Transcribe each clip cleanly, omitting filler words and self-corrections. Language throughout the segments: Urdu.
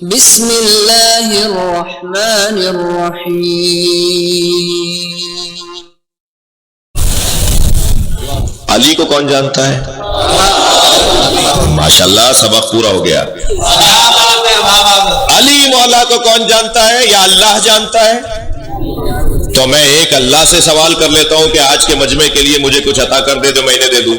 بسم اللہ الرحمن الرحیم۔ علی کو کون جانتا ہے؟ ماشاءاللہ سبق پورا ہو گیا۔ علی مولا کو کون جانتا ہے یا اللہ جانتا ہے؟ تو میں ایک اللہ سے سوال کر لیتا ہوں کہ آج کے مجمع کے لیے مجھے کچھ عطا کر دے تو میں انہیں دے دوں،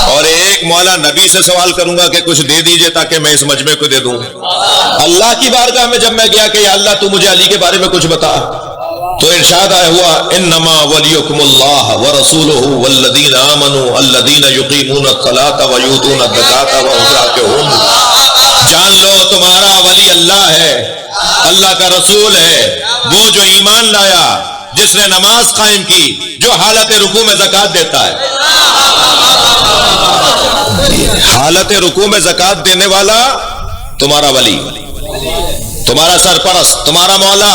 اور ایک مولا نبی سے سوال کروں گا کہ کچھ دے دیجئے تاکہ میں اس مجمع کو دے دوں۔ اللہ کی بارگاہ میں جب میں گیا کہ یا اللہ تو مجھے علی کے بارے میں کچھ بتا، تو ارشاد آیا ہوا انما ولیکم اللہ ورسولہ والذین آمنوا الذین یقیمون الصلاۃ ویؤتون الزکاۃ وهم راکعون۔ جان لو تمہارا ولی اللہ ہے، اللہ کا رسول ہے، وہ جو ایمان لایا، جس نے نماز قائم کی، جو حالت رکوع میں زکوٰۃ دیتا ہے۔ حالت رکوع میں زکوٰۃ دینے والا تمہارا ولی، تمہارا سرپرست، تمہارا مولا۔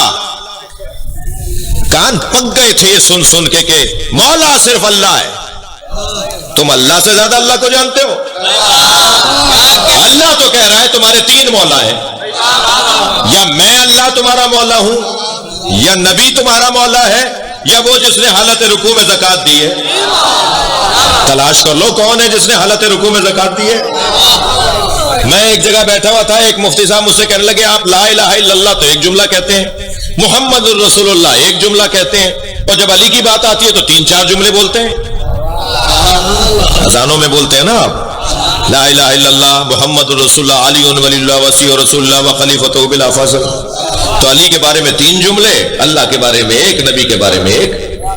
کان پک گئے تھے یہ سن سن کے کہ مولا صرف اللہ ہے۔ تم اللہ سے زیادہ اللہ کو جانتے ہو؟ اللہ تو کہہ رہا ہے تمہارے تین مولا ہیں، یا میں اللہ تمہارا مولا ہوں، یا نبی تمہارا مولا ہے، یا وہ جس نے حالت رکوع میں زکوٰۃ دی ہے۔ تلاش کر لو کون ہے جس نے حالت رکوع میں زکوٰۃ دی ہے۔ میں ایک جگہ بیٹھا ہوا تھا، ایک مفتی صاحب مجھ سے کہنے لگے آپ لا الہ الا اللہ تو ایک جملہ کہتے ہیں، محمد الرسول اللہ ایک جملہ کہتے ہیں، اور جب علی کی بات آتی ہے تو 3-4 جملے بولتے ہیں۔ اذانوں میں بولتے ہیں نا آپ لا الہ الا اللہ محمد الرسول اللہ علی ولی اللہ وصی رسول اللہ وخلیفۃ بلا فصل۔ تو علی کے بارے میں 3 جملے، اللہ کے بارے میں ایک، نبی کے بارے میں ایک۔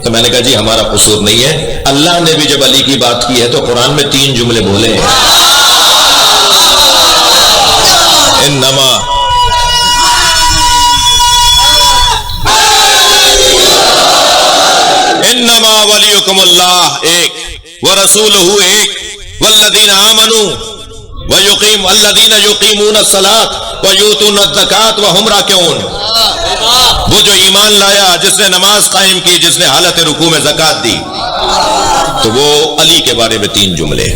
تو میں نے کہا جی ہمارا قصور نہیں ہے، اللہ نے بھی جب علی کی بات کی ہے تو قرآن میں 3 جملے بولے ہیں۔ انما ولیکم اللہ ایک، ورسولہ ایک، والذین آمنوا الذین یقیمون الصلاۃ ویؤتون الزکاۃ وہم راکعون۔ وہ جو ایمان لایا، جس نے نماز قائم کی، جس نے حالت رکوع میں زکوٰۃ دی، تو وہ علی کے بارے میں 3 جملے۔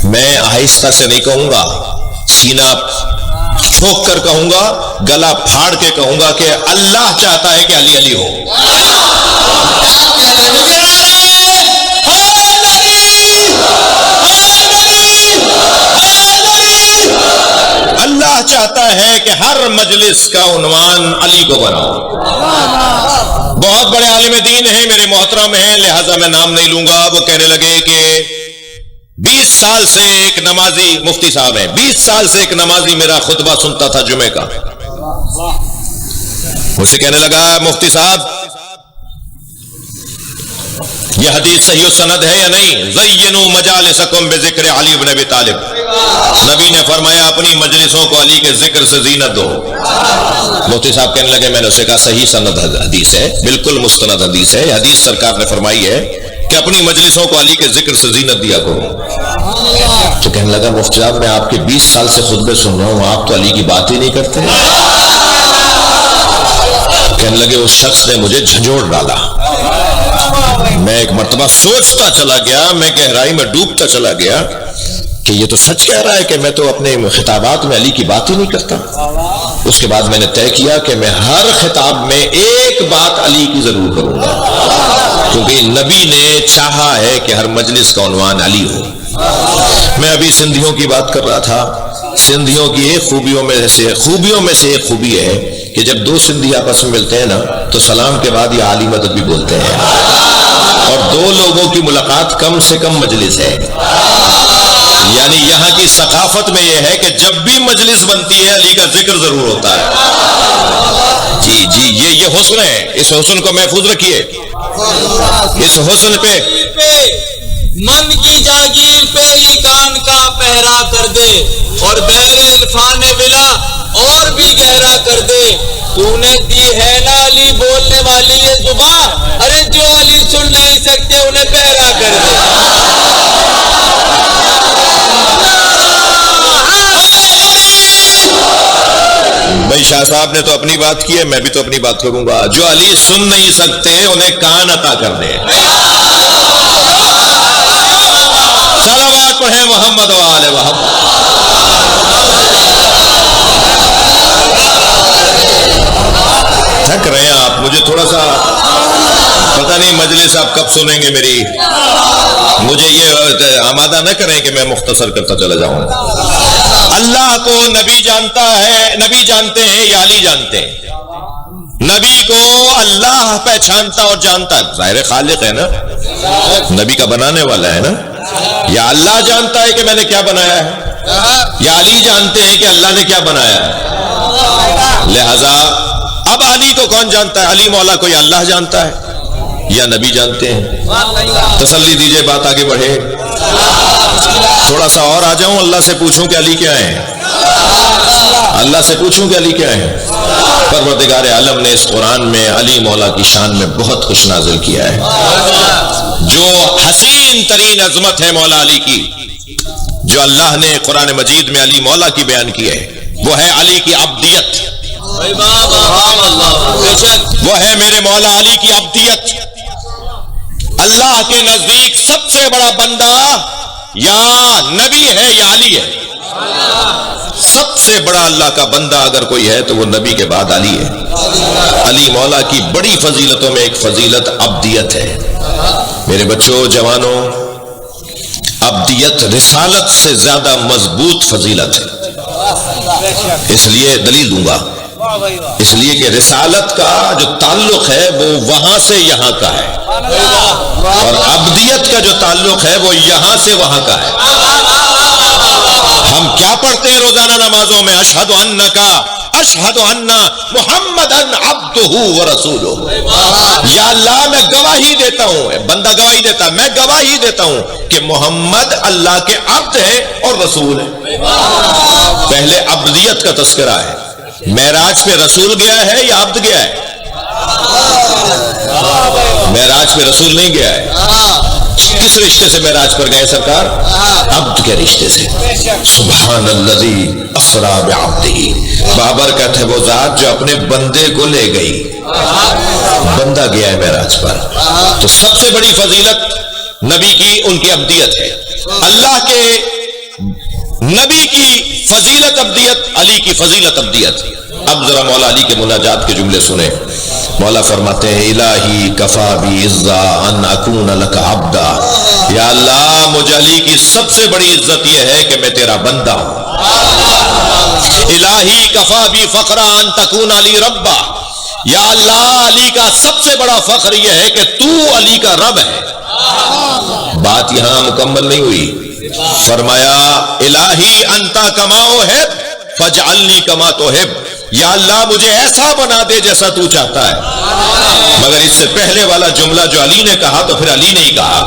میں آہستہ سے نہیں کہوں گا، سینہ ٹھوک کر کہوں گا، گلا پھاڑ کے کہوں گا کہ اللہ چاہتا ہے کہ علی علی ہو۔ اللہ چاہتا ہے کہ ہر مجلس کا عنوان علی کو بناؤ۔ بہت بڑے عالم دین ہیں، میرے محترم ہیں، لہذا میں نام نہیں لوں گا۔ وہ کہنے لگے کہ 20 سال سے ایک نمازی، مفتی صاحب ہیں، 20 سال سے ایک نمازی میرا خطبہ سنتا تھا جمعے کا۔ مجھ سے کہنے لگا مفتی صاحب یہ حدیث صحیح السند ہے یا نہیں؟ زینوا مجالسکم بذکر علی بن ابی طالب۔ نبی نے فرمایا اپنی مجلسوں کو علی کے ذکر سے زینت دو۔ مفتی صاحب کہنے لگے، میں نے اسے کہا صحیح سند حدیث ہے، بالکل مستند حدیث ہے، حدیث سرکار نے فرمائی ہے کہ اپنی مجلسوں کو علی کے ذکر سے زینت دیا کرو۔ تو کہنے لگا مفتی صاحب میں آپ کے 20 سال سے خطبے سن رہا ہوں، آپ تو علی کی بات ہی نہیں کرتے۔ کہنے لگے اس شخص نے مجھے جھنجھوڑ ڈالا۔ میں ایک مرتبہ سوچتا چلا گیا، میں گہرائی میں ڈوبتا چلا گیا کہ یہ تو سچ کہہ رہا ہے کہ میں تو اپنے خطابات میں علی کی بات ہی نہیں کرتا۔ اس کے بعد میں نے طے کیا کہ میں ہر خطاب میں ایک بات علی کی ضرور کروں گا، کیونکہ نبی نے چاہا ہے کہ ہر مجلس کا عنوان علی ہو۔ میں ابھی سندھیوں کی بات کر رہا تھا، سندھیوں کی ایک خوبیوں میں سے ایک خوبی ہے کہ جب 2 سندھی آپس میں ملتے ہیں نا تو سلام کے بعد یہ عالی مدد بھی بولتے ہیں، اور 2 لوگوں کی ملاقات کم سے کم مجلس ہے۔ یعنی یہاں کی ثقافت میں یہ ہے کہ جب بھی مجلس بنتی ہے علی کا ذکر ضرور ہوتا ہے۔ جی یہ حسن ہے، اس حسن کو محفوظ رکھیے۔ اس حسن پہ من کی جاگیر پہ ہی کان کا پہرا کر دے، اور بحر عرفان بلا اور بھی گہرا کر دے۔ تو نے دی ہے نا علی بولنے والی یہ زبان، ارے جو علی سن نہیں سکتے انہیں بہرا کر دے۔ بھائی شاہ صاحب نے تو اپنی بات کی ہے، میں بھی تو اپنی بات کروں گا۔ جو علی سن نہیں سکتے انہیں کان عطا کر دے۔ صلوات پڑھیں محمد و آل محمد۔ پرانی مجلس آپ کب سنیں گے میری؟ مجھے یہ آمادہ نہ کریں کہ میں مختصر کرتا چلا جاؤں. اللہ کو نبی جانتا ہے، نبی جانتے ہیں یا علی جانتے ہیں؟ نبی کو اللہ پہچانتا اور جانتا ہے، ظاہر خالق ہے نا، نبی کا بنانے والا ہے نا. یا اللہ جانتا ہے کہ میں نے کیا بنایا ہے، یا علی جانتے ہیں کہ اللہ نے کیا بنایا ہے. لہذا اب علی کو کون جانتا ہے؟ علی مولا کو یا اللہ جانتا ہے یا نبی جانتے ہیں؟ تسلی دیجئے، بات آگے بڑھے. تھوڑا سا اور آ جاؤں، اللہ سے پوچھوں کہ علی کیا ہے، اللہ سے پوچھوں کہ علی کیا ہے. پروردگار عالم نے اس قرآن میں علی مولا کی شان میں بہت کچھ نازل کیا ہے. جو حسین ترین عظمت ہے مولا علی کی، جو اللہ نے قرآن مجید میں علی مولا کی بیان کی ہے، وہ ہے علی کی عبدیت. وہ ہے میرے مولا علی کی عبدیت. اللہ کے نزدیک سب سے بڑا بندہ یا نبی ہے یا علی ہے. سب سے بڑا اللہ کا بندہ اگر کوئی ہے تو وہ نبی کے بعد علی ہے. علی مولا کی بڑی فضیلتوں میں ایک فضیلت عبدیت ہے. میرے بچوں، جوانوں، عبدیت رسالت سے زیادہ مضبوط فضیلت ہے. اس لیے دلیل دوں گا، اس لیے کہ رسالت کا جو تعلق ہے وہ وہاں سے یہاں کا ہے، اور عبدیت کا جو تعلق ہے وہ یہاں سے وہاں کا ہے. ہم کیا پڑھتے ہیں روزانہ نمازوں میں؟ اشہد ان محمدن عبدہ ورسولہ. یا اللہ میں گواہی دیتا ہوں، بندہ گواہی دیتا ہے، میں گواہی دیتا ہوں کہ محمد اللہ کے عبد ہے اور رسول ہے. پہلے عبدیت کا تذکرہ ہے. معراج پہ رسول گیا ہے یا عبد گیا ہے؟ معراج پہ رسول نہیں گیا ہے. کس رشتے سے معراج پر گئے سرکار؟ عبد کے رشتے سے. سبحان الذی اسری بعبدہ. بابر کہتے ہیں وہ ذات جو اپنے بندے کو لے گئی. بندہ گیا ہے معراج پر. تو سب سے بڑی فضیلت نبی کی ان کی عبدیت ہے. اللہ کے نبی کی فضیلت عبدیت، علی کی فضیلت عبدیت. اب ذرا مولا علی کے مناجات کے جملے سنیں. مولا فرماتے ہیں الہی کفا بی عزا ان اکون لک عبدا. یا اللہ مجھے علی کی سب سے بڑی عزت یہ ہے کہ میں تیرا بندہ ہوں. الہی کفا بی فخرا ان تکون علی ربا. یا اللہ علی کا سب سے بڑا فخر یہ ہے کہ تو علی کا رب ہے. بات یہاں مکمل نہیں ہوئی. فرمایا الہی انتا کما احب فاجعلنی کما تحب. یا اللہ مجھے ایسا بنا دے جیسا تو چاہتا ہے. مگر اس سے پہلے والا جملہ جو علی نے کہا تو پھر علی نے ہی کہا.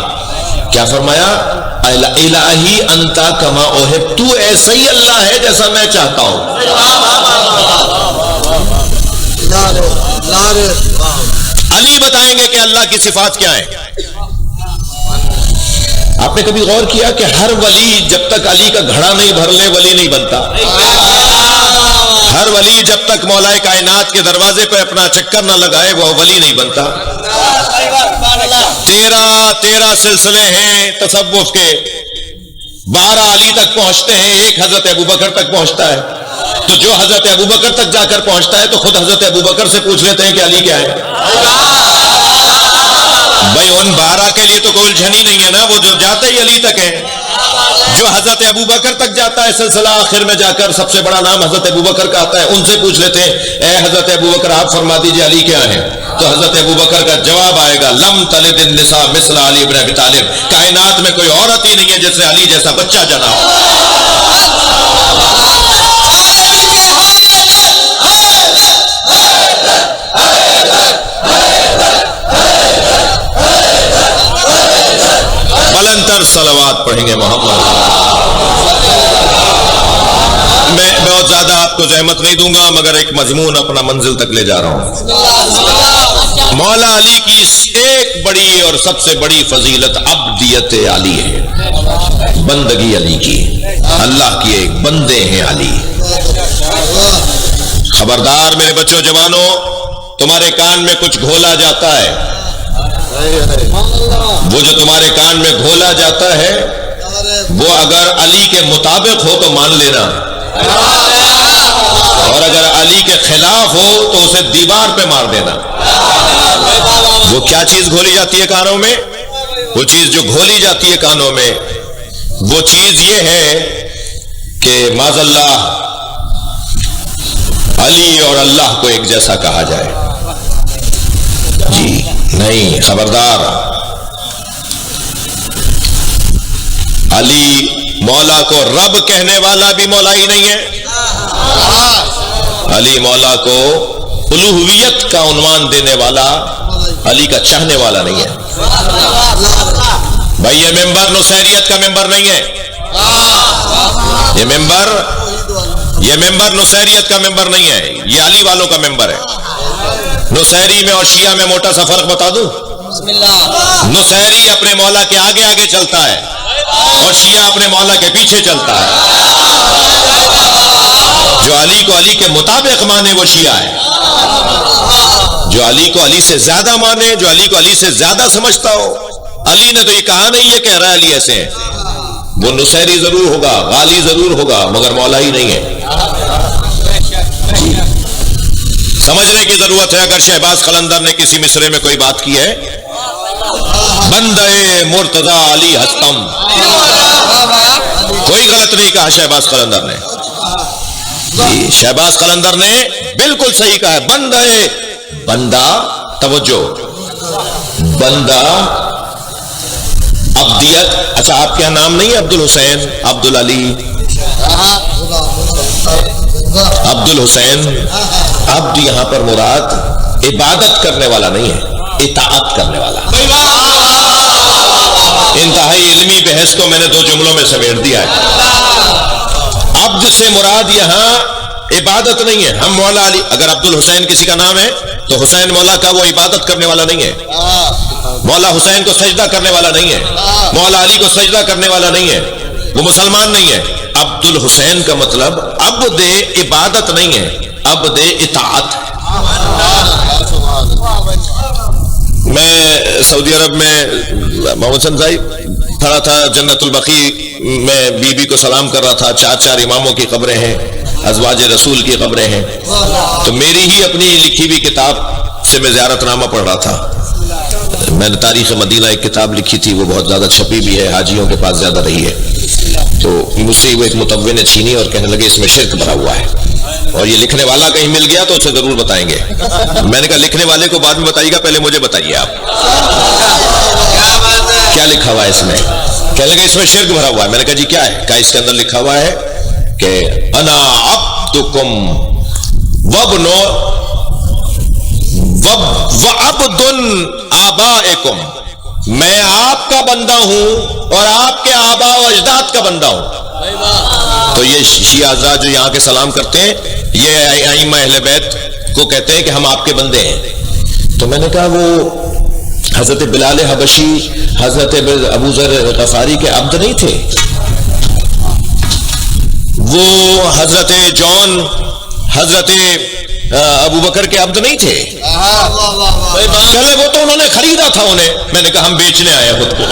کیا فرمایا؟ الہی انتا کما احب. تو ایسا ہی اللہ ہے جیسا میں چاہتا ہوں. علی بتائیں گے کہ اللہ کی صفات کیا ہیں. آپ نے کبھی غور کیا کہ ہر ولی جب تک علی کا گھڑا نہیں بھر لے ولی نہیں بنتا؟ ہر ولی جب تک مولا کائنات کے دروازے پہ اپنا چکر نہ لگائے وہ ولی نہیں بنتا. 13 سلسلے ہیں تصوف کے، 12 علی تک پہنچتے ہیں، ایک حضرت ابوبکر تک پہنچتا ہے. تو جو حضرت ابوبکر تک جا کر پہنچتا ہے تو خود حضرت ابوبکر سے پوچھ لیتے ہیں کہ علی کیا ہے. بھائی ان 12 کے لیے تو کوئی الجھن ہی نہیں ہے نا، وہ جو جاتے ہی علی تک ہیں. جو حضرت ابوبکر تک جاتا ہے سلسلہ آخر میں جا کر سب سے بڑا نام حضرت ابوبکر کا آتا ہے. ان سے پوچھ لیتے ہیں اے حضرت ابوبکر آپ فرما دیجئے علی کیا ہے. تو حضرت ابوبکر کا جواب آئے گا لم تلد النساء مثل علی بن ابی طالب. کائنات میں کوئی عورت ہی نہیں ہے جس سے علی جیسا بچہ جنا ہو. بلندر صلوات پڑھیں گے محمد. میں بہت زیادہ آپ کو زحمت نہیں دوں گا مگر ایک مضمون اپنا منزل تک لے جا رہا ہوں. مولا علی کی ایک بڑی اور سب سے بڑی فضیلت عبدیت علی ہے. بندگی علی کی، اللہ کی ایک بندے ہیں علی. خبردار میرے بچوں جوانوں، تمہارے کان میں کچھ گھولا جاتا ہے. وہ جو تمہارے کان میں گھولا جاتا ہے وہ اگر علی کے مطابق ہو تو مان لینا، اور اگر علی کے خلاف ہو تو اسے دیوار پہ مار دینا. وہ کیا چیز گھولی جاتی ہے کانوں میں؟ وہ چیز جو گھولی جاتی ہے کانوں میں وہ چیز یہ ہے کہ معاذ اللہ علی اور اللہ کو ایک جیسا کہا جائے. جی نہیں، خبردار. علی مولا کو رب کہنے والا بھی مولا ہی نہیں ہے. علی مولا کو الوہیت کا عنوان دینے والا، علی کا چاہنے والا نہیں ہے. بھائی یہ ممبر نصیریت کا ممبر نہیں ہے. یہ ممبر نصیریت کا ممبر نہیں ہے، یہ علی والوں کا ممبر ہے. نصیری میں اور شیعہ میں موٹا سا فرق بتا دوں. نصیری اپنے مولا کے آگے آگے چلتا ہے اور شیعہ اپنے مولا کے پیچھے چلتا ہے. جو علی کو علی کے مطابق مانے وہ شیعہ ہے. جو علی کو علی سے زیادہ مانے، جو علی کو علی سے زیادہ سمجھتا ہو. علی نے تو یہ کہا نہیں، یہ کہہ رہا ہے علی ایسے ہیں. وہ نصیری ضرور ہوگا، غالی ضرور ہوگا، مگر مولا ہی نہیں ہے. سمجھنے کی ضرورت ہے. اگر شہباز قلندر نے کسی مصرے میں کوئی بات کی ہے، بندے مرتضی علی ہستم، کوئی غلط نہیں کہا شہباز قلندر نے. جی شہباز قلندر نے بالکل صحیح کہا ہے. بندہ توجہ، بندہ عبدیت. اچھا آپ کے نام نہیں ہے عبد الحسین، عبد العلی، عبد الحسین. عبد یہاں پر مراد عبادت کرنے والا نہیں ہے، اطاعت کرنے والا. انتہائی علمی بحث کو میں نے 2 جملوں میں سمیٹ دیا ہے. عبد سے مراد یہاں عبادت نہیں ہے. ہم مولا علی، اگر عبد الحسین کسی کا نام ہے تو حسین مولا کا وہ عبادت کرنے والا نہیں ہے. مولا حسین کو سجدہ کرنے والا نہیں ہے. مولا علی کو سجدہ کرنے والا نہیں ہے. وہ مسلمان نہیں ہے. عبد الحسین کا مطلب عبد عبادت نہیں ہے، عبد اطاعت ہے. میں سعودی عرب میں محمد حسن صاحب کھڑا تھا، جنت البقیع میں بی بی کو سلام کر رہا تھا. 4 اماموں کی قبریں ہیں، ازواج رسول کی قبریں ہیں. تو میری ہی اپنی لکھی ہوئی کتاب سے میں زیارت نامہ پڑھ رہا تھا. میں نے تاریخ مدینہ ایک کتاب لکھی تھی، وہ بہت زیادہ چھپی بھی ہے، حاجیوں کے پاس زیادہ رہی ہے. تو مجھ سے وہ ایک متوع نے چھینی اور کہنے لگے اس میں شرک بھرا ہوا ہے، اور یہ لکھنے والا کہیں مل گیا تو اسے ضرور بتائیں گے. میں نے کہا لکھنے والے کو بعد میں بتائیے گا، پہلے مجھے بتائیے آپ کیا لکھا ہوا ہے اس میں. کہنے لگے اس میں شرک بھرا ہوا ہے. میں نے کہا جی کیا ہے؟ کہا اس کے اندر لکھا ہوا ہے کہ انا عبدکم وابن وعبد آبائکم، میں آپ کا بندہ ہوں اور آپ کے آبا و اجداد کا بندہ ہوں. تو یہ شیعہ حضرات جو یہاں کے سلام کرتے ہیں، یہ ائمہ اہل بیت کو کہتے ہیں کہ ہم آپ کے بندے ہیں. تو میں نے کہا وہ حضرت بلال حبشی، حضرت ابو ذر غفاری کے عبد نہیں تھے؟ وہ حضرت جون، حضرت ابو بکر کے عبد نہیں تھے؟ چلے وہ تو انہوں نے خریدا تھا انہیں. میں نے کہا ہم بیچنے آئے خود کو.